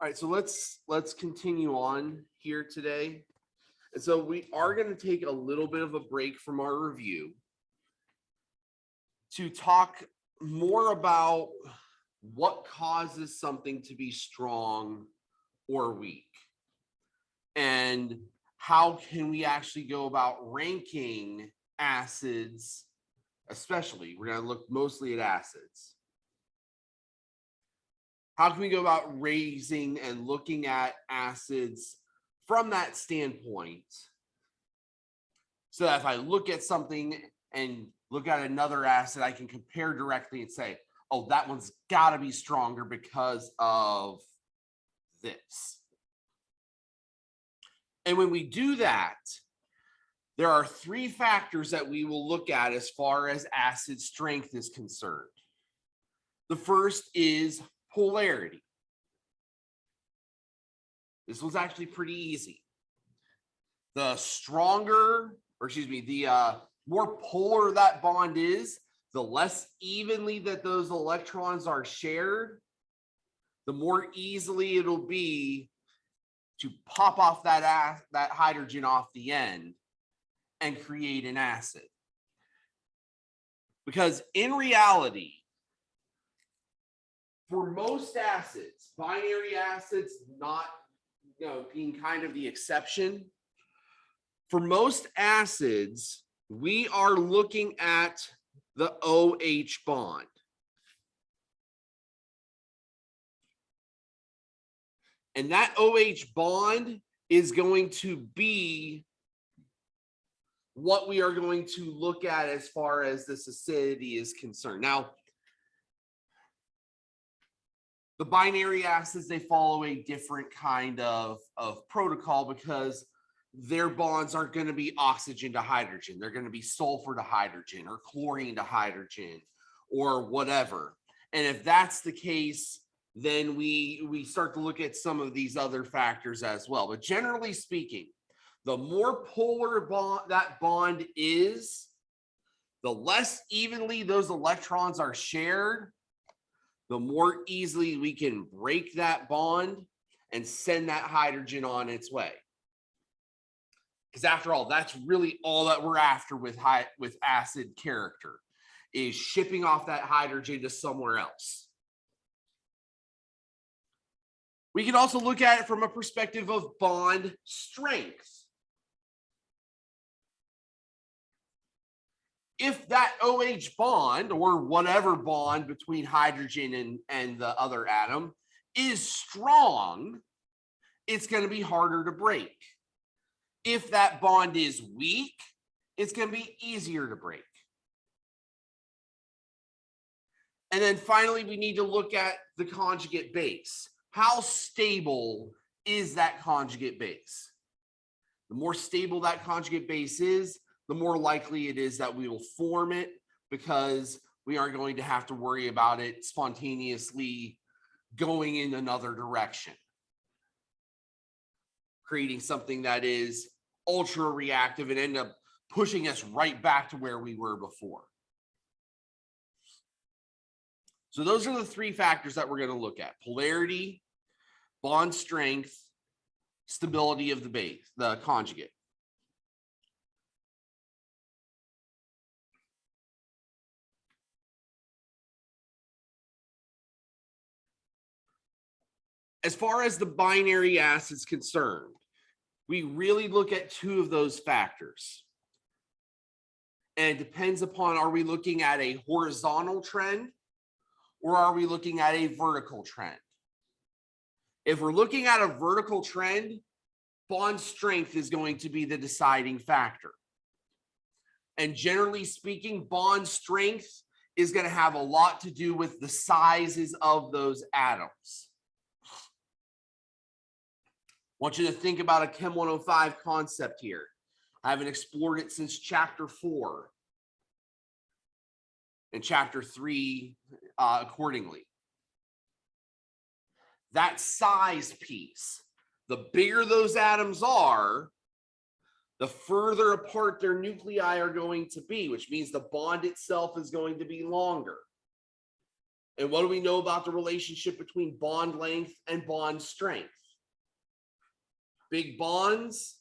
All right, so let's continue on here today. And so we are going to take a little bit of a break from our review to talk more about what causes something to be strong or weak. And how can we actually go about ranking acids, especially, we're going to look mostly at acids. How can we go about raising and looking at acids from that standpoint? So that if I look at something and look at another acid, I can compare directly and say, oh, that one's got to be stronger because of this. And when we do that, there are three factors that we will look at as far as acid strength is concerned. The first is polarity. This was actually pretty easy. The stronger, or excuse me, the more polar that bond is, the less evenly that those electrons are shared, the more easily it'll be to pop off that hydrogen off the end and create an acid. Because in reality, for most acids, binary acids not being kind of the exception, for most acids, we are looking at the OH bond. And that OH bond is going to be what we are going to look at as far as this acidity is concerned. Now, the binary acids, they follow a different kind of protocol because their bonds aren't going to be oxygen to hydrogen. They're going to be sulfur to hydrogen or chlorine to hydrogen or whatever. And if that's the case, then we start to look at some of these other factors as well. But generally speaking, the more polar that bond is, the less evenly those electrons are shared, the more easily we can break that bond and send that hydrogen on its way. Because after all, that's really all that we're after with acid character, is shipping off that hydrogen to somewhere else. We can also look at it from a perspective of bond strength. If that OH bond or whatever bond between hydrogen and the other atom is strong, it's going to be harder to break. If that bond is weak, it's going to be easier to break. And then finally, we need to look at the conjugate base. How stable is that conjugate base? The more stable that conjugate base is, the more likely it is that we will form it, because we aren't going to have to worry about it spontaneously going in another direction, creating something that is ultra reactive and end up pushing us right back to where we were before. So those are the three factors that we're going to look at: polarity, bond strength, stability of the base, the conjugate. As far as the binary acid is concerned, we really look at two of those factors. And it depends upon, are we looking at a horizontal trend or are we looking at a vertical trend? If we're looking at a vertical trend, bond strength is going to be the deciding factor. And generally speaking, bond strength is going to have a lot to do with the sizes of those atoms. I want you to think about a Chem 105 concept here. I haven't explored it since chapter 4 and chapter 3 accordingly. That size piece, the bigger those atoms are, the further apart their nuclei are going to be, which means the bond itself is going to be longer. And what do we know about the relationship between bond length and bond strength? Big bonds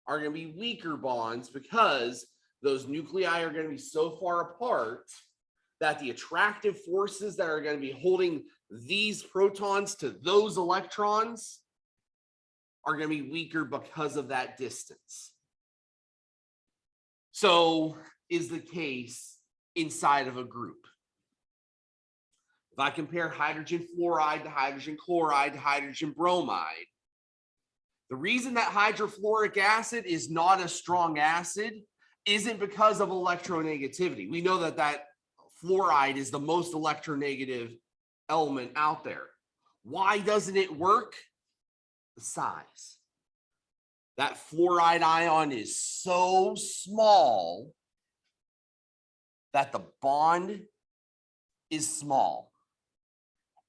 are going to be weaker bonds because those nuclei are going to be so far apart that the attractive forces that are going to be holding these protons to those electrons are going to be weaker because of that distance. So is the case inside of a group. If I compare hydrogen fluoride to hydrogen chloride to hydrogen bromide, the reason that hydrofluoric acid is not a strong acid isn't because of electronegativity. We know that fluoride is the most electronegative element out there. Why doesn't it work? The size. That fluoride ion is so small that the bond is small,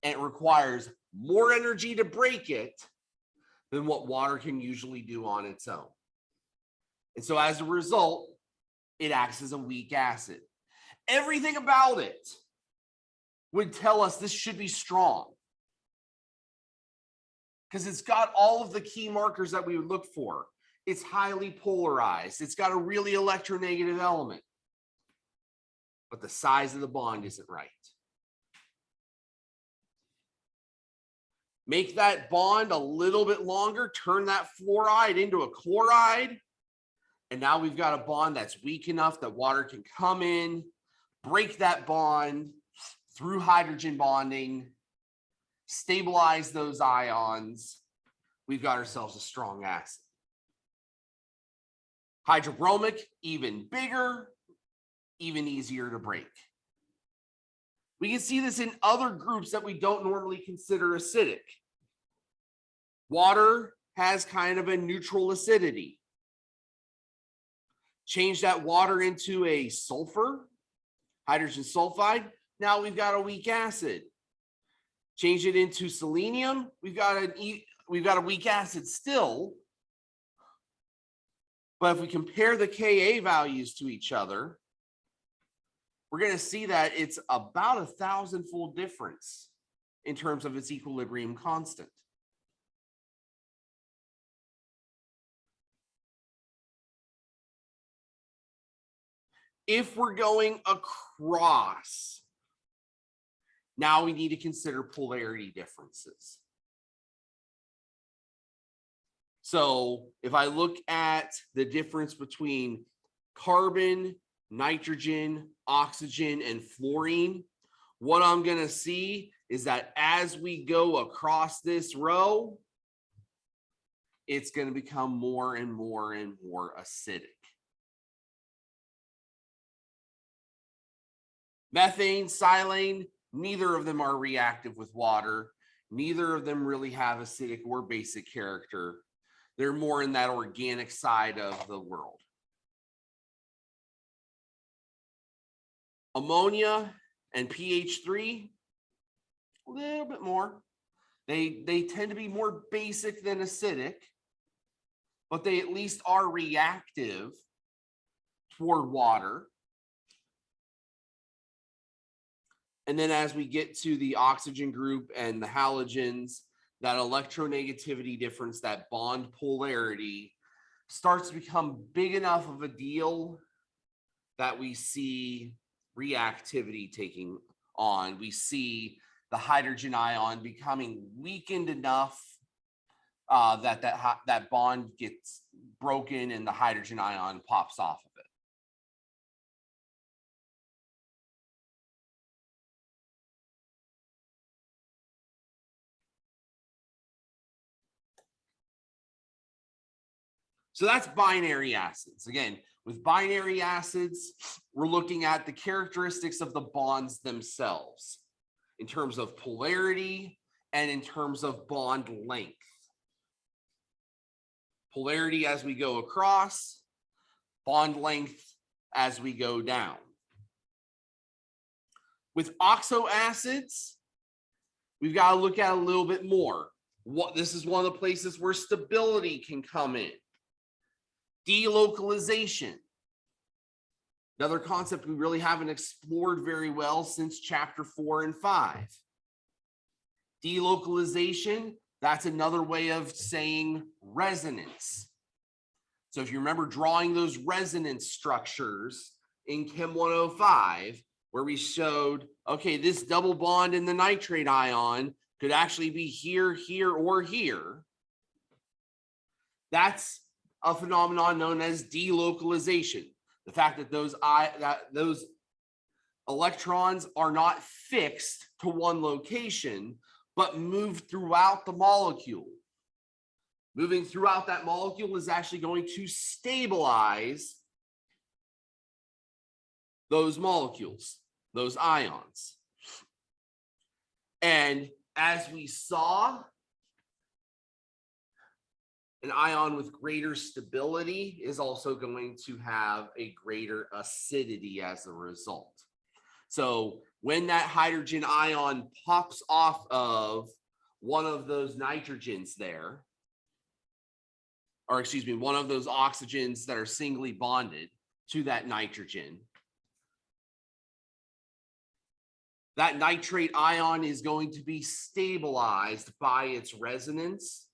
and it requires more energy to break it than what water can usually do on its own. And so as a result, it acts as a weak acid. Everything about it would tell us this should be strong because it's got all of the key markers that we would look for. It's highly polarized. It's got a really electronegative element, but the size of the bond isn't right. Make that bond a little bit longer, turn that fluoride into a chloride, and now we've got a bond that's weak enough that water can come in, break that bond through hydrogen bonding, stabilize those ions. We've got ourselves a strong acid. Hydrobromic, even bigger, even easier to break. We can see this in other groups that we don't normally consider acidic. Water has kind of a neutral acidity. Change that water into a sulfur, hydrogen sulfide. Now we've got a weak acid. Change it into selenium. We've got a weak acid still. But if we compare the Ka values to each other, we're going to see that it's about a 1,000-fold difference in terms of its equilibrium constant. If we're going across, now we need to consider polarity differences. So if I look at the difference between carbon, nitrogen, oxygen, and fluorine, what I'm going to see is that as we go across this row, it's going to become more and more and more acidic. Methane, silane, neither of them are reactive with water. Neither of them really have acidic or basic character. They're more in that organic side of the world. Ammonia and pH 3, a little bit more. They tend to be more basic than acidic, but they at least are reactive toward water. And then as we get to the oxygen group and the halogens, that electronegativity difference, that bond polarity, starts to become big enough of a deal that we see reactivity taking on. We see the hydrogen ion becoming weakened enough that bond gets broken and the hydrogen ion pops off of it. So that's binary acids. Again, with binary acids, we're looking at the characteristics of the bonds themselves in terms of polarity and in terms of bond length. Polarity as we go across, bond length as we go down. With oxoacids, we've got to look at a little bit more. This is one of the places where stability can come in. Delocalization. Another concept we really haven't explored very well since chapter 4 and 5. Delocalization, that's another way of saying resonance. So if you remember drawing those resonance structures in Chem 105, where we showed, okay, this double bond in the nitrate ion could actually be here, here, or here. That's a phenomenon known as delocalization. The fact that those electrons are not fixed to one location, but move throughout the molecule. Moving throughout that molecule is actually going to stabilize those molecules, those ions. And as we saw, an ion with greater stability is also going to have a greater acidity as a result. So when that hydrogen ion pops off of one of those nitrogens there, or excuse me, one of those oxygens that are singly bonded to that nitrogen, that nitrate ion is going to be stabilized by its resonance.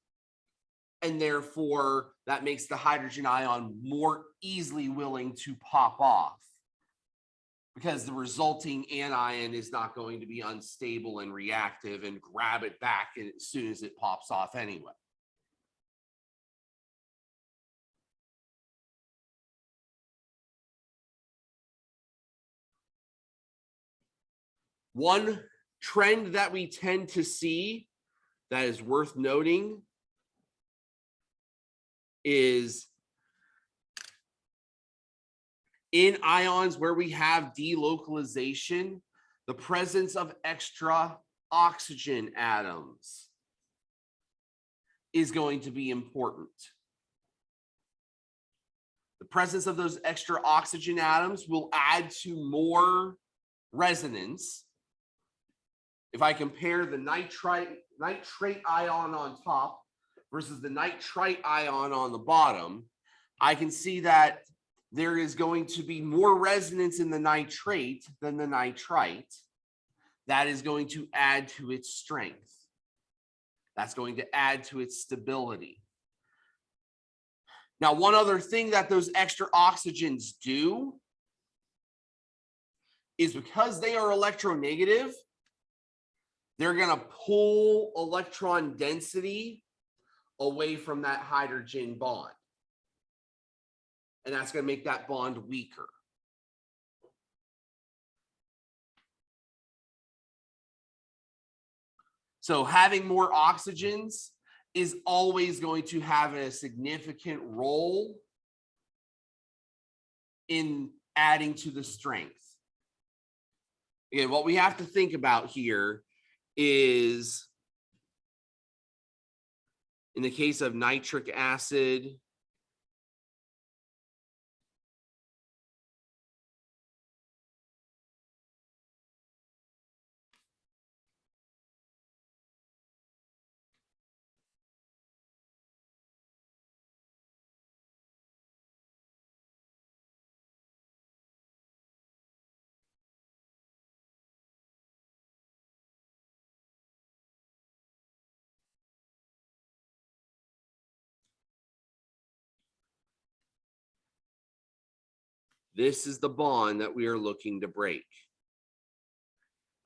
And therefore, that makes the hydrogen ion more easily willing to pop off, because the resulting anion is not going to be unstable and reactive and grab it back as soon as it pops off anyway. One trend that we tend to see that is worth noting is in ions where we have delocalization, the presence of extra oxygen atoms is going to be important. The presence of those extra oxygen atoms will add to more resonance. If I compare the nitrate ion on top versus the nitrite ion on the bottom, I can see that there is going to be more resonance in the nitrate than the nitrite. That is going to add to its strength. That's going to add to its stability. Now, one other thing that those extra oxygens do is, because they are electronegative, they're going to pull electron density away from that hydrogen bond. And that's going to make that bond weaker. So having more oxygens is always going to have a significant role in adding to the strength. Again, what we have to think about here is, in the case of nitric acid, this is the bond that we are looking to break.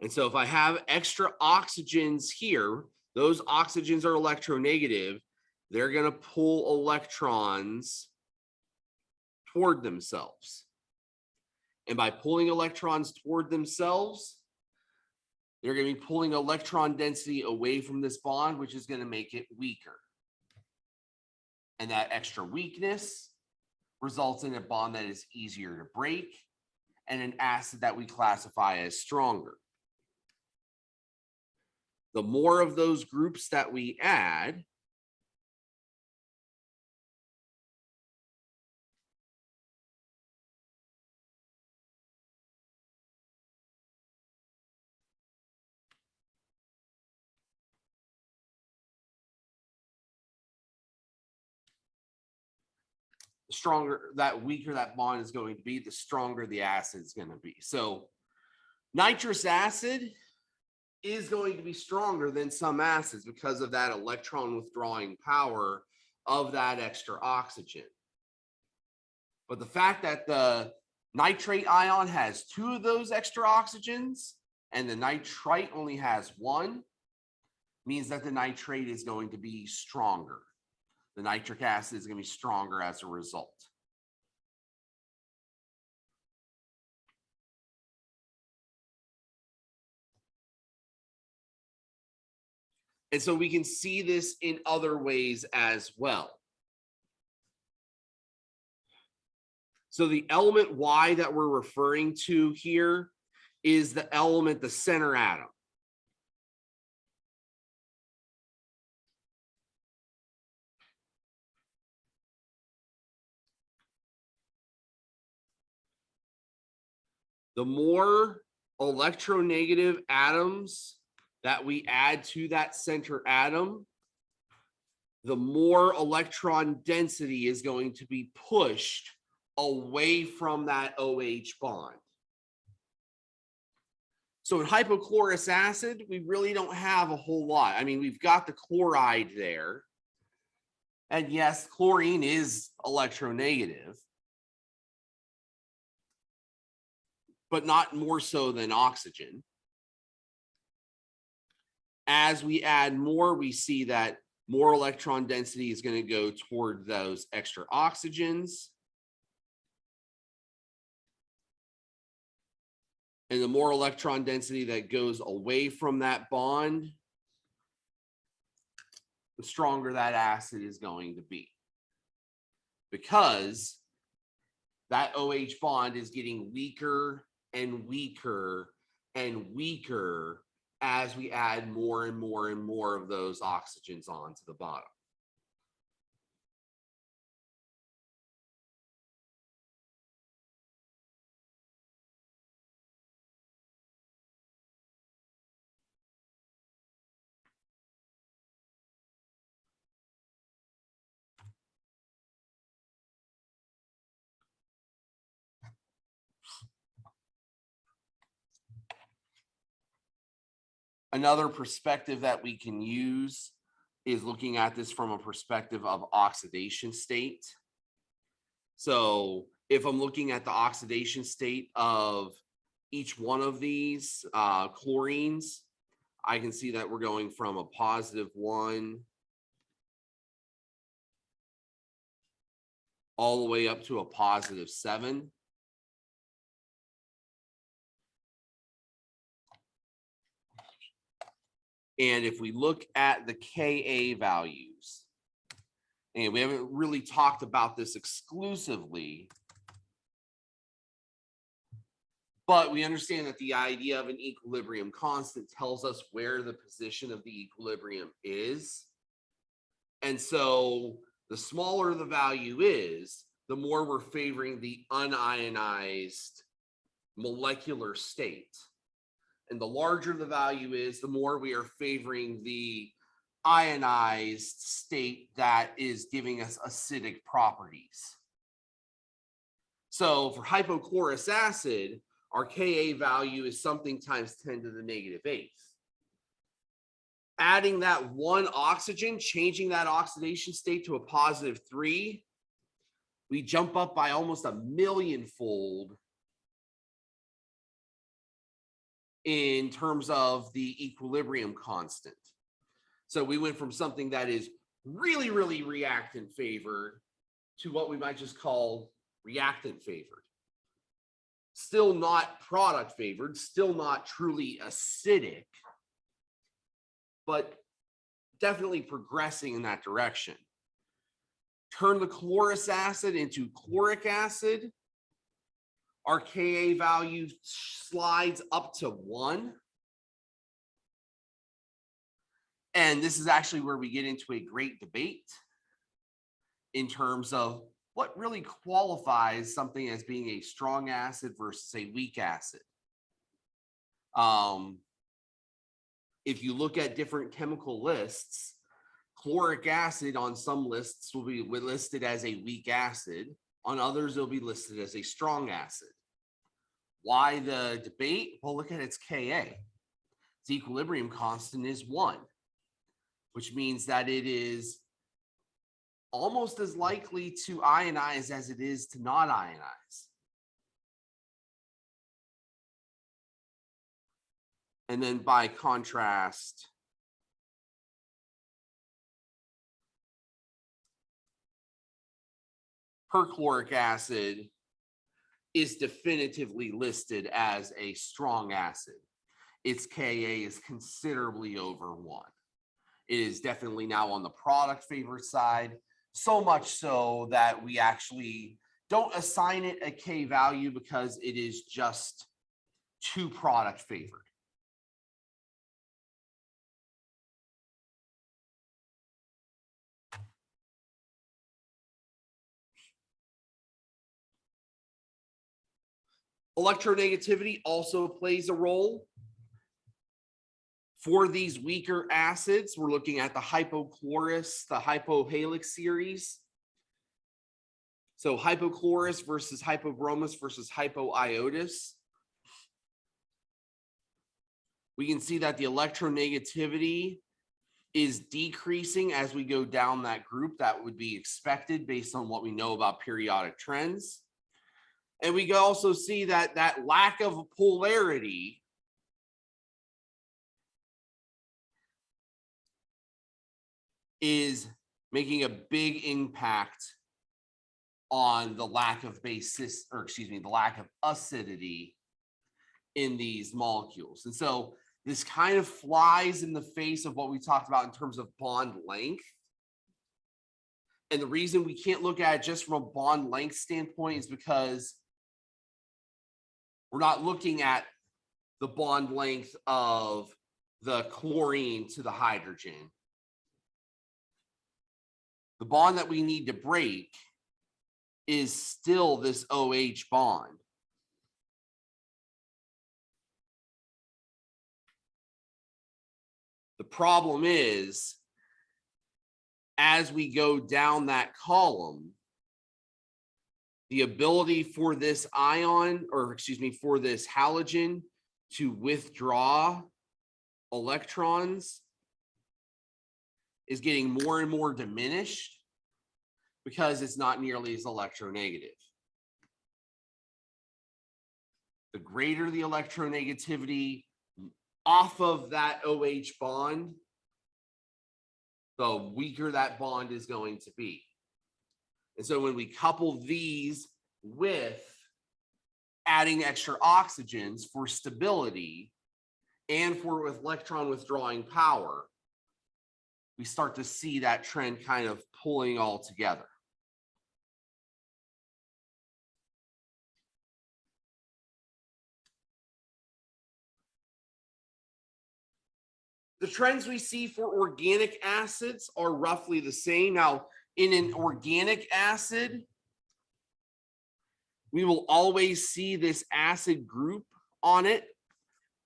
And so if I have extra oxygens here, those oxygens are electronegative. They're going to pull electrons toward themselves. And by pulling electrons toward themselves, they're going to be pulling electron density away from this bond, which is going to make it weaker. And that extra weakness results in a bond that is easier to break and an acid that we classify as stronger. The more of those groups that we add, stronger, that weaker that bond is going to be, the stronger the acid is going to be. So nitrous acid is going to be stronger than some acids because of that electron withdrawing power of that extra oxygen. But the fact that the nitrate ion has 2 of those extra oxygens and the nitrite only has 1 means that the nitrate is going to be stronger. The nitric acid is going to be stronger as a result. And so we can see this in other ways as well. So the element Y that we're referring to here is the element, the center atom. The more electronegative atoms that we add to that center atom, the more electron density is going to be pushed away from that OH bond. So in hypochlorous acid, we really don't have a whole lot. I mean, we've got the chloride there. And yes, chlorine is electronegative, but not more so than oxygen. As we add more, we see that more electron density is going to go toward those extra oxygens. And the more electron density that goes away from that bond, the stronger that acid is going to be. Because that OH bond is getting weaker and weaker and weaker as we add more and more and more of those oxygens onto the bottom. Another perspective that we can use is looking at this from a perspective of oxidation state. So if I'm looking at the oxidation state of each one of these chlorines, I can see that we're going from a +1 all the way up to a +7. And if we look at the Ka values, and we haven't really talked about this exclusively, but we understand that the idea of an equilibrium constant tells us where the position of the equilibrium is. And so the smaller the value is, the more we're favoring the unionized molecular state. And the larger the value is, the more we are favoring the ionized state that is giving us acidic properties. So for hypochlorous acid, our Ka value is something times 10 to the -8th. Adding that 1 oxygen, changing that oxidation state to a +3, we jump up by almost 1,000,000-fold in terms of the equilibrium constant. So we went from something that is really, really reactant favored to what we might just call reactant favored. Still not product favored, still not truly acidic, but definitely progressing in that direction. Turn the chlorous acid into chloric acid. Our Ka value slides up to 1. And this is actually where we get into a great debate in terms of what really qualifies something as being a strong acid versus a weak acid. If you look at different chemical lists, chloric acid on some lists will be listed as a weak acid, On others, it'll be listed as a strong acid. Why the debate? Well, look at its Ka. Its equilibrium constant is 1, which means that it is almost as likely to ionize as it is to not ionize. And then by contrast, perchloric acid is definitively listed as a strong acid. Its Ka is considerably over 1. It is definitely now on the product favorite side, so much so that we actually don't assign it a K value because it is just too product favored. Electronegativity also plays a role. For these weaker acids, we're looking at the hypochlorous, the hypohalic series. So hypochlorous versus hypobromous versus hypoiodous. We can see that the electronegativity is decreasing as we go down that group. That would be expected based on what we know about periodic trends. And we can also see that that lack of polarity is making a big impact on the lack of basis, or excuse me, the lack of acidity in these molecules. And so this kind of flies in the face of what we talked about in terms of bond length. And the reason we can't look at it just from a bond length standpoint is because we're not looking at the bond length of the chlorine to the hydrogen. The bond that we need to break is still this OH bond. The problem is, as we go down that column, the ability for this ion, or excuse me, for this halogen to withdraw electrons is getting more and more diminished because it's not nearly as electronegative. The greater the electronegativity off of that OH bond, the weaker that bond is going to be. And so when we couple these with adding extra oxygens for stability and for electron withdrawing power, we start to see that trend kind of pulling all together. The trends we see for organic acids are roughly the same. Now, in an organic acid, we will always see this acid group on it,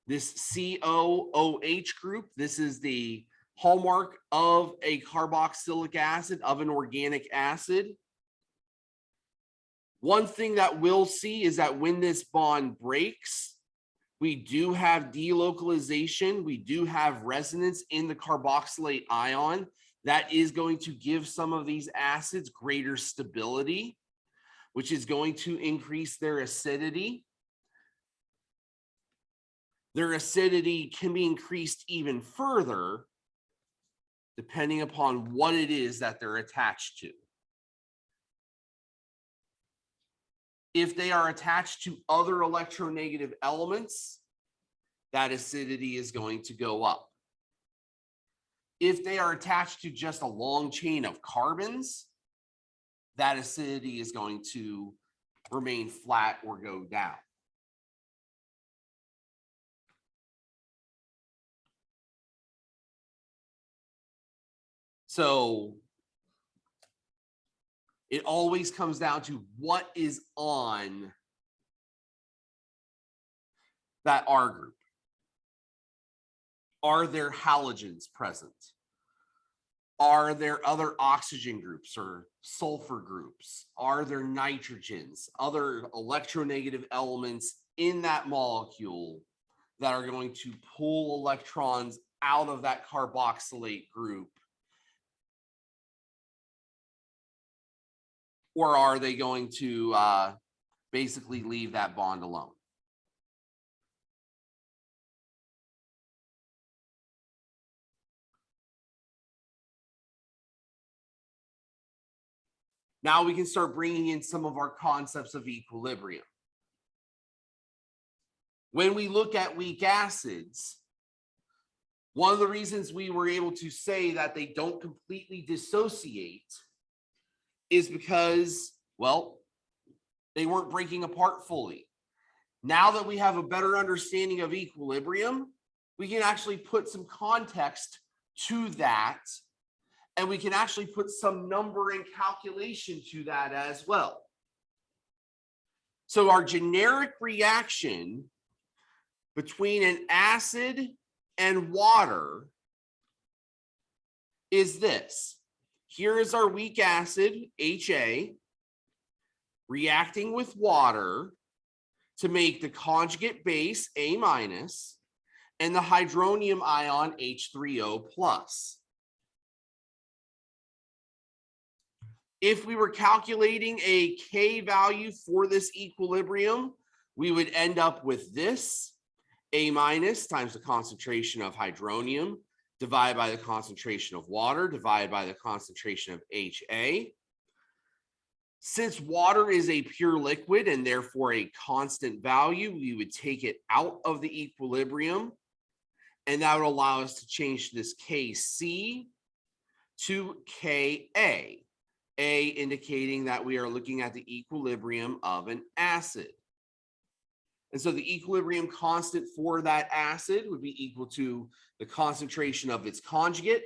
this COOH group. This is the hallmark of a carboxylic acid, of an organic acid. One thing that we'll see is that when this bond breaks, we do have delocalization, we do have resonance in the carboxylate ion. That is going to give some of these acids greater stability, which is going to increase their acidity. Their acidity can be increased even further depending upon what it is that they're attached to. If they are attached to other electronegative elements, that acidity is going to go up. If they are attached to just a long chain of carbons, that acidity is going to remain flat or go down. So it always comes down to what is on that R group. Are there halogens present? Are there other oxygen groups or sulfur groups? Are there nitrogens, other electronegative elements in that molecule that are going to pull electrons out of that carboxylate group? Or are they going to basically leave that bond alone? Now we can start bringing in some of our concepts of equilibrium. When we look at weak acids, one of the reasons we were able to say that they don't completely dissociate is because, well, they weren't breaking apart fully. Now that we have a better understanding of equilibrium, we can actually put some context to that, and we can actually put some number and calculation to that as well. So our generic reaction between an acid and water is this. Here is our weak acid, HA, reacting with water to make the conjugate base A- and the hydronium ion H3O+. If we were calculating a K value for this equilibrium, we would end up with this, A- times the concentration of hydronium divided by the concentration of water divided by the concentration of HA. Since water is a pure liquid and therefore a constant value, we would take it out of the equilibrium, and that would allow us to change this Kc to Ka, A indicating that we are looking at the equilibrium of an acid. And so the equilibrium constant for that acid would be equal to the concentration of its conjugate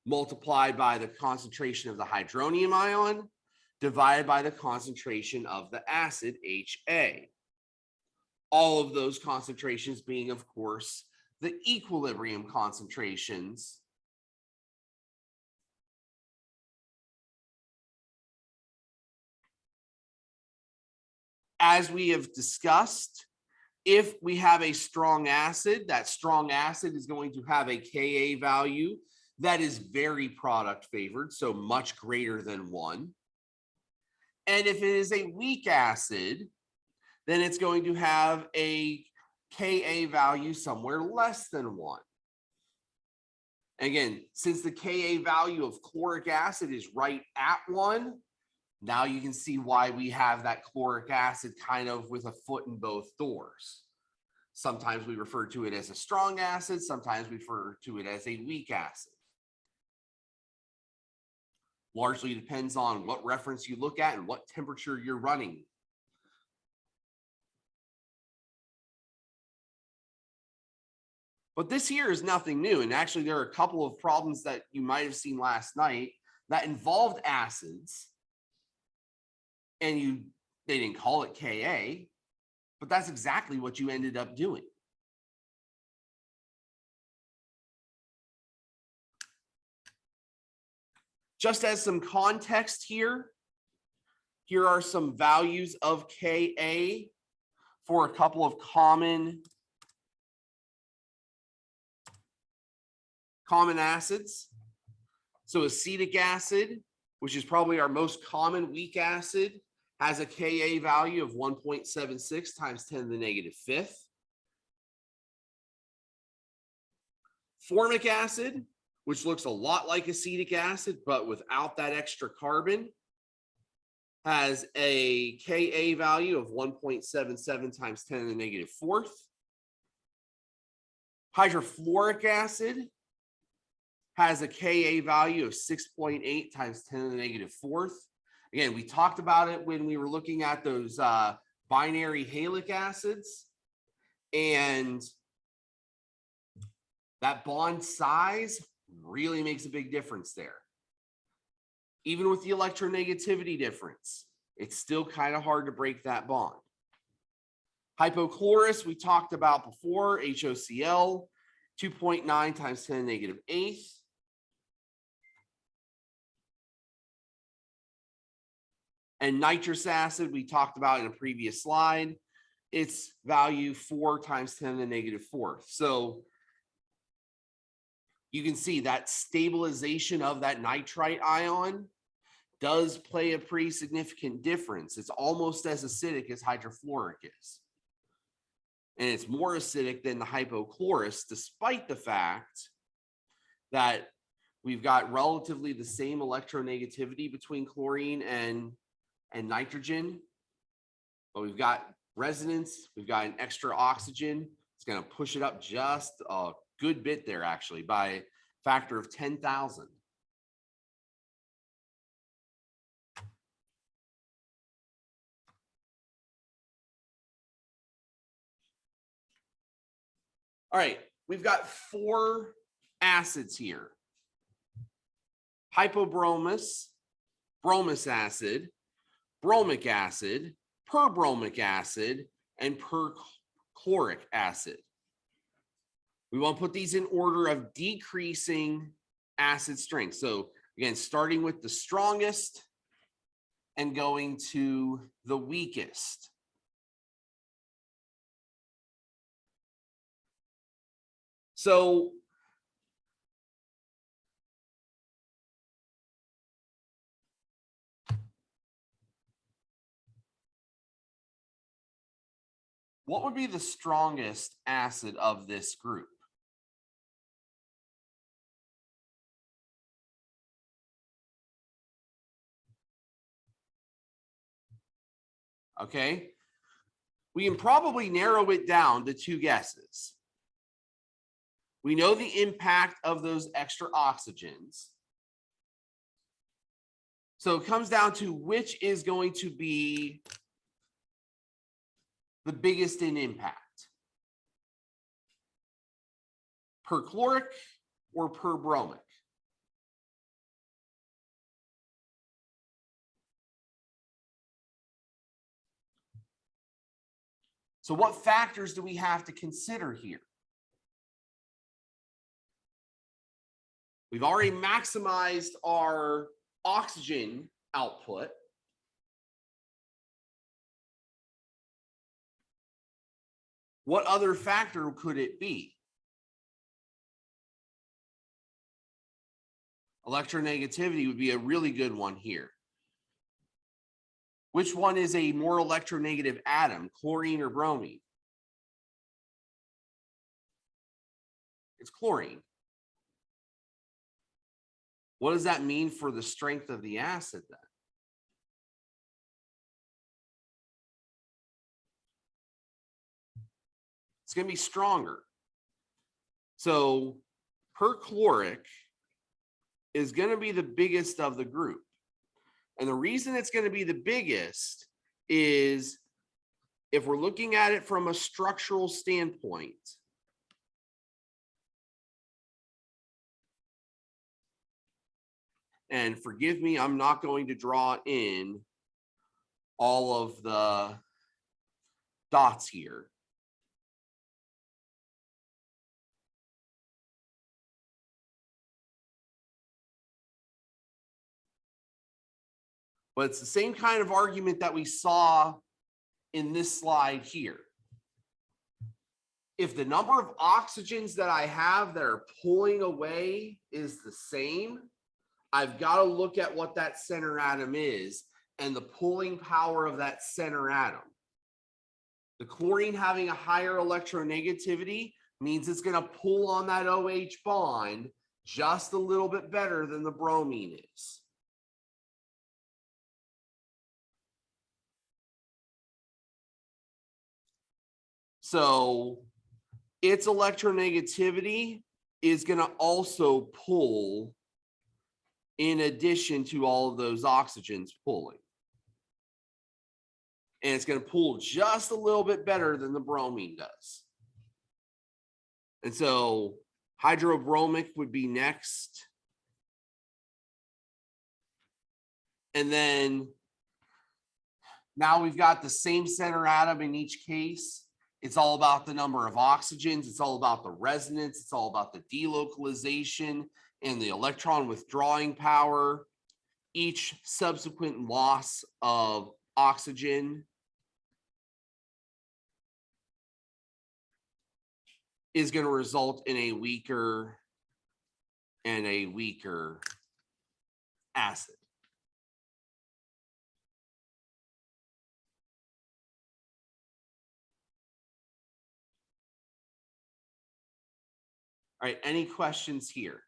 multiplied by the concentration of the hydronium ion divided by the concentration of the acid, HA. All of those concentrations being, of course, the equilibrium concentrations. As we have discussed, if we have a strong acid, that strong acid is going to have a Ka value that is very product favored, so much greater than 1. And if it is a weak acid, then it's going to have a Ka value somewhere less than 1. Again, since the Ka value of chloric acid is right at 1, now you can see why we have that chloric acid kind of with a foot in both doors. Sometimes we refer to it as a strong acid, sometimes we refer to it as a weak acid. Largely depends on what reference you look at and what temperature you're running. But this here is nothing new. And actually, there are a couple of problems that you might have seen last night that involved acids. And they didn't call it Ka, but that's exactly what you ended up doing. Just as some context here, here are some values of Ka for a couple of common acids. So acetic acid, which is probably our most common weak acid, has a Ka value of 1.76 times 10 to the negative 5th. Formic acid, which looks a lot like acetic acid, but without that extra carbon, has a Ka value of 1.77 times 10 to the negative 4th. Hydrofluoric acid has a Ka value of 6.8 times 10 to the negative 4th. Again, we talked about it when we were looking at those binary halic acids, and that bond size really makes a big difference there. Even with the electronegativity difference, it's still kind of hard to break that bond. Hypochlorous, we talked about before, HOCl, 2.9 times 10 to the negative 8th. And nitrous acid, we talked about in a previous slide, its value 4 times 10 to the -4. So you can see that stabilization of that nitrite ion does play a pretty significant difference. It's almost as acidic as hydrofluoric is. And it's more acidic than the hypochlorous, despite the fact that we've got relatively the same electronegativity between chlorine and nitrogen, but we've got resonance, we've got an extra oxygen. It's going to push it up just a good bit there, actually, by a factor of 10,000. All right, we've got 4 acids here: hypobromous, bromous acid, bromic acid, perbromic acid, and perchloric acid. We want to put these in order of decreasing acid strength. So again, starting with the strongest and going to the weakest. So what would be the strongest acid of this group? Okay, we can probably narrow it down to 2 guesses. We know the impact of those extra oxygens. So it comes down to which is going to be the biggest in impact: perchloric or perbromic? So what factors do we have to consider here? We've already maximized our oxygen output. What other factor could it be? Electronegativity would be a really good one here. Which one is a more electronegative atom, chlorine or bromine? It's chlorine. What does that mean for the strength of the acid then? It's going to be stronger. So perchloric is going to be the biggest of the group. And the reason it's going to be the biggest is if we're looking at it from a structural standpoint, and forgive me, I'm not going to draw in all of the dots here. But it's the same kind of argument that we saw in this slide here. If the number of oxygens that I have that are pulling away is the same, I've got to look at what that center atom is and the pulling power of that center atom. The chlorine having a higher electronegativity means it's going to pull on that OH bond just a little bit better than the bromine is. So its electronegativity is going to also pull in addition to all of those oxygens pulling. And it's going to pull just a little bit better than the bromine does. And so hydrobromic would be next. And then now we've got the same center atom in each case. It's all about the number of oxygens. It's all about the resonance. It's all about the delocalization and the electron withdrawing power. each subsequent loss of oxygen is going to result in a weaker and a weaker acid. All right, any questions here?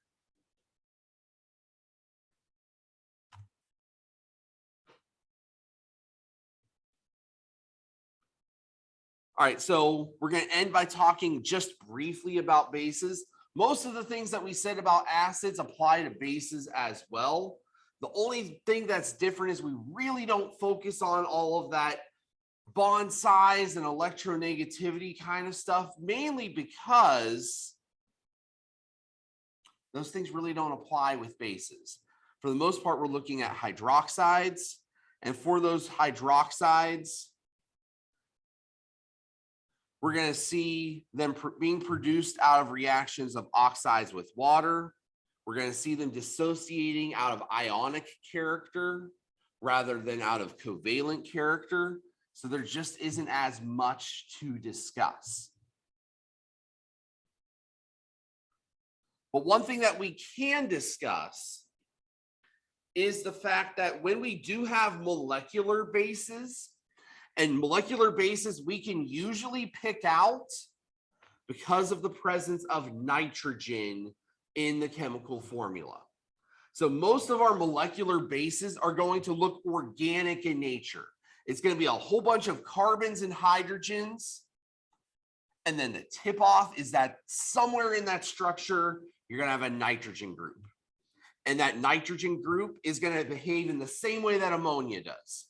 All right, so we're going to end by talking just briefly about bases. Most of the things that we said about acids apply to bases as well. The only thing that's different is we really don't focus on all of that bond size and electronegativity kind of stuff, mainly because those things really don't apply with bases. For the most part, we're looking at hydroxides, and for those hydroxides, we're going to see them being produced out of reactions of oxides with water. We're going to see them dissociating out of ionic character rather than out of covalent character. So there just isn't as much to discuss. But one thing that we can discuss is the fact that when we do have molecular bases, and molecular bases we can usually pick out because of the presence of nitrogen in the chemical formula. So most of our molecular bases are going to look organic in nature. It's going to be a whole bunch of carbons and hydrogens. And then the tip off is that somewhere in that structure, you're going to have a nitrogen group. And that nitrogen group is going to behave in the same way that ammonia does.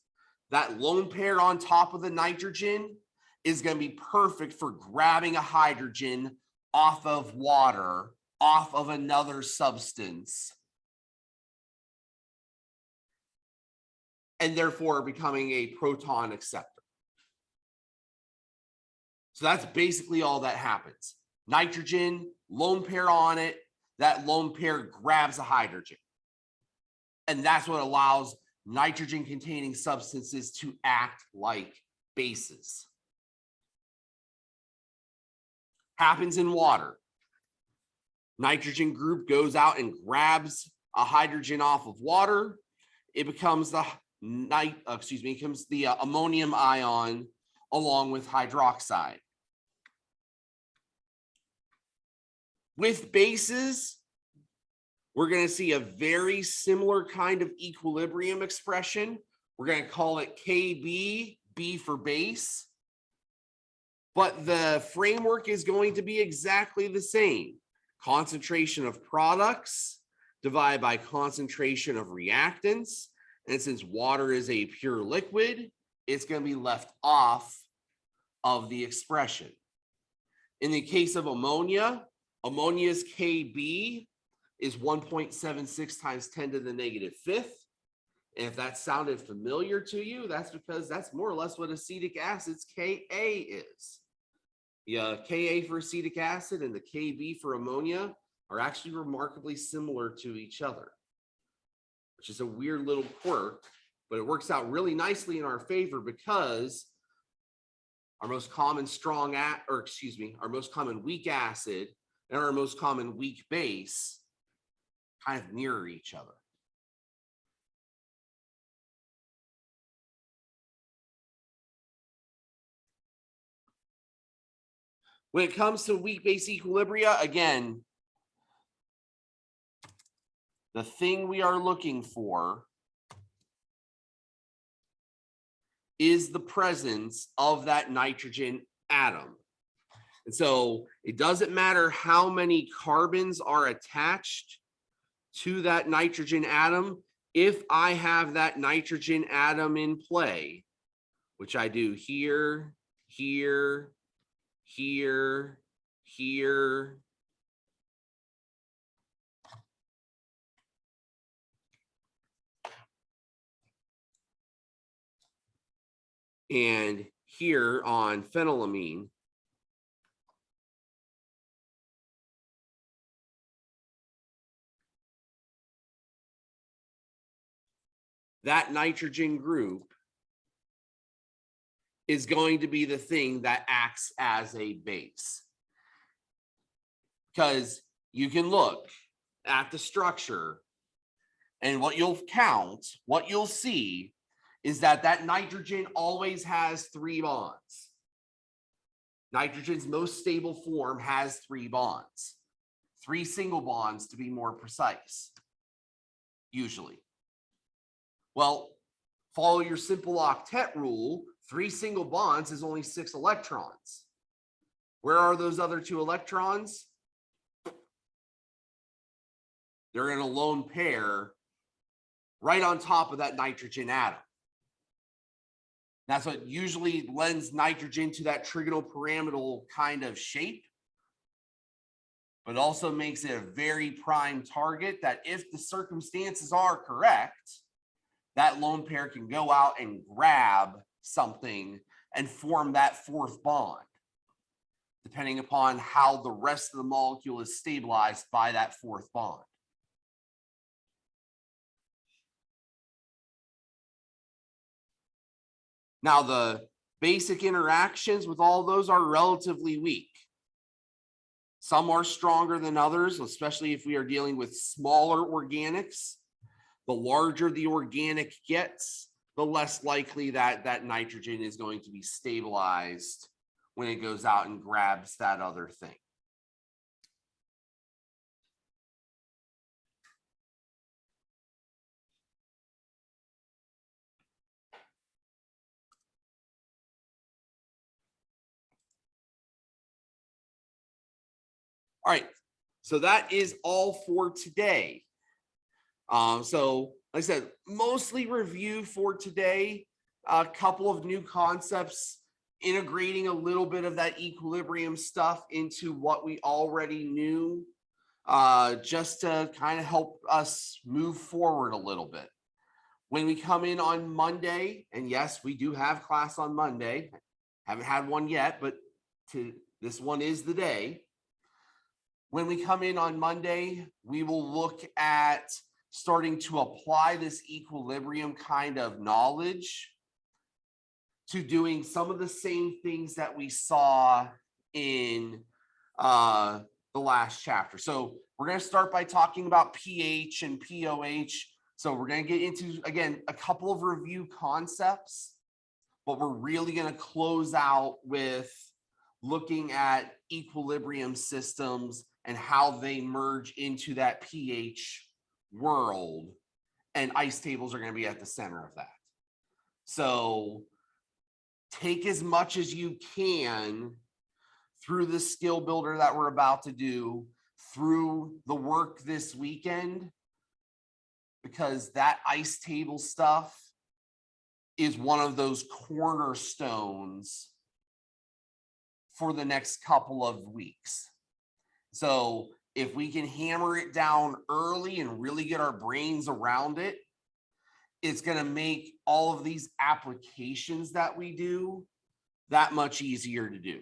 That lone pair on top of the nitrogen is going to be perfect for grabbing a hydrogen off of water, off of another substance, and therefore becoming a proton acceptor. So that's basically all that happens. Nitrogen, lone pair on it, that lone pair grabs a hydrogen. And that's what allows nitrogen containing substances to act like bases. Happens in water. Nitrogen group goes out and grabs a hydrogen off of water. It becomes the ammonium ion along with hydroxide. With bases, we're going to see a very similar kind of equilibrium expression. We're going to call it KB, B for base. But the framework is going to be exactly the same. Concentration of products divided by concentration of reactants. And since water is a pure liquid, it's going to be left off of the expression. In the case of ammonia, ammonia's KB is 1.76 times 10 to the negative fifth. And if that sounded familiar to you, that's because that's more or less what acetic acid's Ka is. The Ka for acetic acid and the Kb for ammonia are actually remarkably similar to each other, which is a weird little quirk, but it works out really nicely in our favor because our most common our most common weak acid and our most common weak base kind of mirror each other. When it comes to weak base equilibria, again, the thing we are looking for is the presence of that nitrogen atom. And so it doesn't matter how many carbons are attached to that nitrogen atom. If I have that nitrogen atom in play, which I do here, here, here, here, and here on phenylamine, that nitrogen group is going to be the thing that acts as a base. Because you can look at the structure and what you'll see is that nitrogen always has 3 bonds. Nitrogen's most stable form has 3 bonds, 3 single bonds to be more precise, usually. Well, follow your simple octet rule, 3 single bonds is only 6 electrons. Where are those other 2 electrons? They're in a lone pair right on top of that nitrogen atom. That's what usually lends nitrogen to that trigonopyramidal kind of shape, but also makes it a very prime target that if the circumstances are correct, that lone pair can go out and grab something and form that 4th bond, depending upon how the rest of the molecule is stabilized by that 4th bond. Now, the basic interactions with all those are relatively weak. Some are stronger than others, especially if we are dealing with smaller organics. The larger the organic gets, the less likely that nitrogen is going to be stabilized when it goes out and grabs that other thing. All right, so that is all for today. So like I said, mostly review for today, a couple of new concepts, integrating a little bit of that equilibrium stuff into what we already knew, just to kind of help us move forward a little bit. When we come in on Monday, and yes, we do have class on Monday, haven't had one yet, but this one is the day. When we come in on Monday, we will look at starting to apply this equilibrium kind of knowledge to doing some of the same things that we saw in the last chapter. So we're going to start by talking about pH and POH. So we're going to get into, again, a couple of review concepts, but we're really going to close out with looking at equilibrium systems and how they merge into that pH world, and ice tables are going to be at the center of that. So take as much as you can through the skill builder that we're about to do, through the work this weekend, because that ice table stuff is one of those cornerstones for the next couple of weeks. So if we can hammer it down early and really get our brains around it, it's going to make all of these applications that we do that much easier to do.